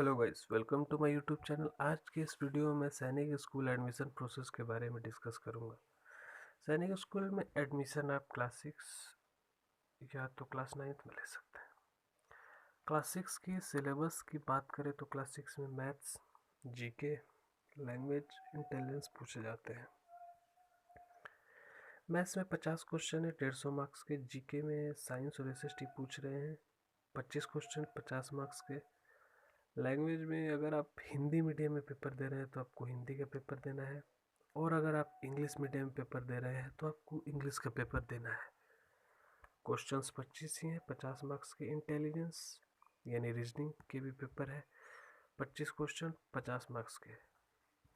Hello guys, welcome to my YouTube channel. आज के इस वीडियो में सैनिक स्कूल एडमिशन प्रोसेस के बारे में डिस्कस करूंगा। सैनिक स्कूल में एडमिशन आप क्लास 6 या तो क्लास 9 में ले सकते हैं। क्लास 6 की सिलेबस की बात करें तो क्लास 6 में मैथ्स, जीके, लैंग्वेज, इंटेलिजेंस पूछे जाते हैं। मैथ्स में 50 क्वेश्चन है 150 मार्क्स के। जीके में साइंस और एसएसटी पूछ रहे हैं 25 क्वेश्चन 50 मार्क्स के। लैंग्वेज में अगर आप हिंदी मीडियम में पेपर दे रहे हैं तो आपको हिंदी का पेपर देना है, और अगर आप इंग्लिश मीडियम में पेपर दे रहे हैं तो आपको इंग्लिश का पेपर देना है। क्वेश्चंस 25 ही हैं 50 मार्क्स के। इंटेलिजेंस यानी रीजनिंग के भी पेपर है 25 क्वेश्चन 50 मार्क्स के।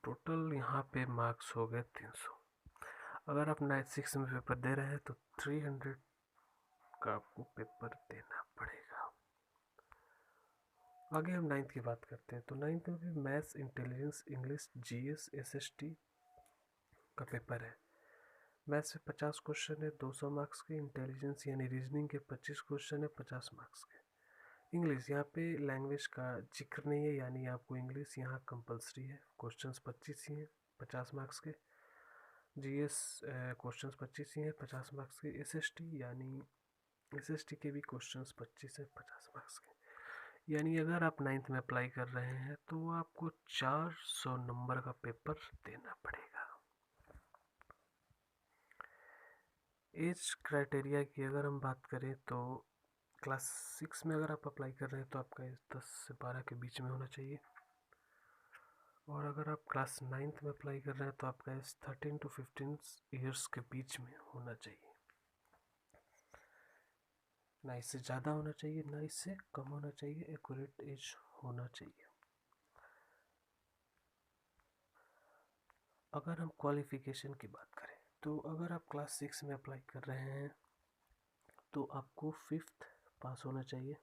टोटल यहाँ पे मार्क्स हो गए 300। अगर आप 9 6 में पेपर दे रहे हैं तो 300 का आपको पेपर देना पड़ेगा। आगे हम 9th की बात करते हैं तो 9th में भी maths, intelligence, English, GS, SST का पेपर है। मैथ्स से 50 क्वेश्चन है 200 मार्क्स के। इंटेलिजेंस यानी रीजनिंग के 25 क्वेश्चन है 50 मार्क्स के। इंग्लिश, यहाँ पे लैंग्वेज का जिक्र नहीं है, यानी आपको इंग्लिश यहाँ कंपलसरी है। क्वेश्चंस 25 ही हैं 50 मार्क्स के। जीएस क्वेश्चंस 25 ही हैं 50 मार्क्स के। एसएसटी यानी एसएसटी के भी क्वेश्चंस 25 है 50 मार्क्स के। यानी अगर आप 9th में अप्लाई कर रहे हैं तो आपको 400 नंबर का पेपर देना पड़ेगा। एज क्राइटेरिया की अगर हम बात करें तो क्लास 6 में अगर आप अप्लाई कर रहे हैं तो आपका एज 10 से 12 के बीच में होना चाहिए, और अगर आप क्लास 9th में अप्लाई कर रहे हैं तो आपका एज 13 to 15 ईयर्स के बीच में होना चाहिए। ना इससे ज़्यादा होना चाहिए ना इससे कम होना चाहिए, एक्यूरेट एज होना चाहिए। अगर हम क्वालिफिकेशन की बात करें तो अगर आप क्लास 6 में अप्लाई कर रहे हैं तो आपको 5th पास होना चाहिए,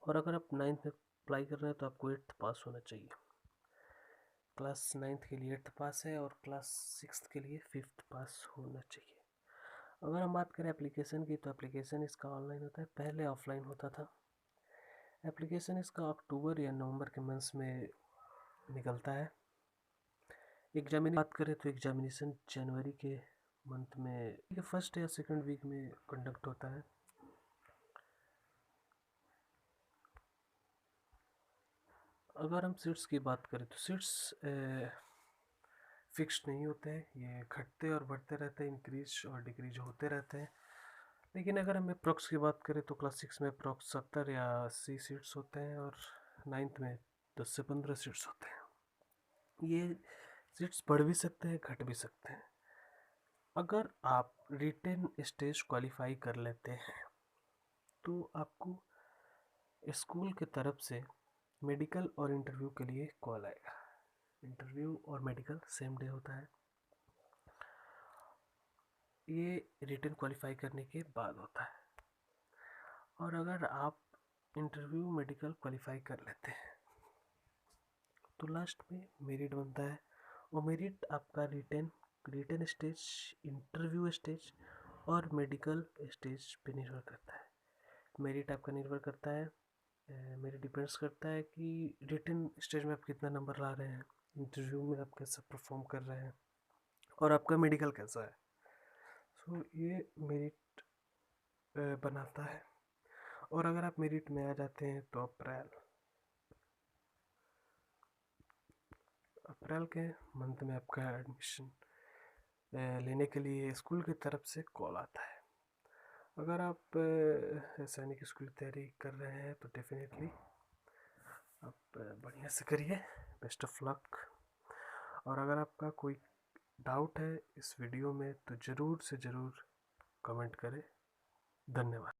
और अगर आप 9th में अप्लाई कर रहे हैं तो आपको 8th पास होना चाहिए। क्लास 9th के लिए 8th पास है और क्लास 6th के लिए 5th पास होना चाहिए। अगर हम बात करें एप्लीकेशन की तो एप्लीकेशन इसका ऑनलाइन होता है, पहले ऑफलाइन होता था। एप्लीकेशन इसका अक्टूबर या नवंबर के मंथ में निकलता है। एग्जामिनेशन बात करें तो एग्जामिनेशन जनवरी के मंथ में फर्स्ट या सेकंड वीक में कंडक्ट होता है। अगर हम सीट्स की बात करें तो सीट्स फिक्स्ड नहीं होते हैं, ये घटते और बढ़ते रहते हैं, इंक्रीज और डिक्रीज होते रहते हैं। लेकिन अगर हम अप्रॉक्स की बात करें तो क्लास 6 में अप्रॉक्स 70 या 80 सीट्स होते हैं, और 9th में 10 से 15 सीट्स होते हैं। ये सीट्स बढ़ भी सकते हैं घट भी सकते हैं। अगर आप रिटेन स्टेज क्वालिफाई कर लेते हैं तो आपको स्कूल की तरफ से मेडिकल और इंटरव्यू के लिए कॉल आएगा। इंटरव्यू और मेडिकल सेम डे होता है। ये रिटन क्वालिफाई करने के बाद होता है। और अगर आप इंटरव्यू मेडिकल क्वालिफाई कर लेते हैं तो लास्ट में मेरिट बनता है, और मेरिट आपका रिटन स्टेज, इंटरव्यू स्टेज और मेडिकल स्टेज पे निर्भर करता है। मेरिट आपका निर्भर करता है, मेरे डिपेंड्स करता है कि रिटन स्टेज में आप कितना नंबर ला रहे हैं, इंटरव्यू में आप कैसा परफॉर्म कर रहे हैं, और आपका मेडिकल कैसा है। सो ये मेरिट बनाता है। और अगर आप मेरिट में आ जाते हैं तो अप्रैल के मंथ में आपका एडमिशन लेने के लिए स्कूल की तरफ से कॉल आता है। अगर आप सैनिक स्कूल की तैयारी कर रहे हैं तो डेफिनेटली आप बढ़िया से करिए, बेस्ट ऑफ लक। और अगर आपका कोई डाउट है इस वीडियो में तो ज़रूर से ज़रूर कमेंट करें। धन्यवाद।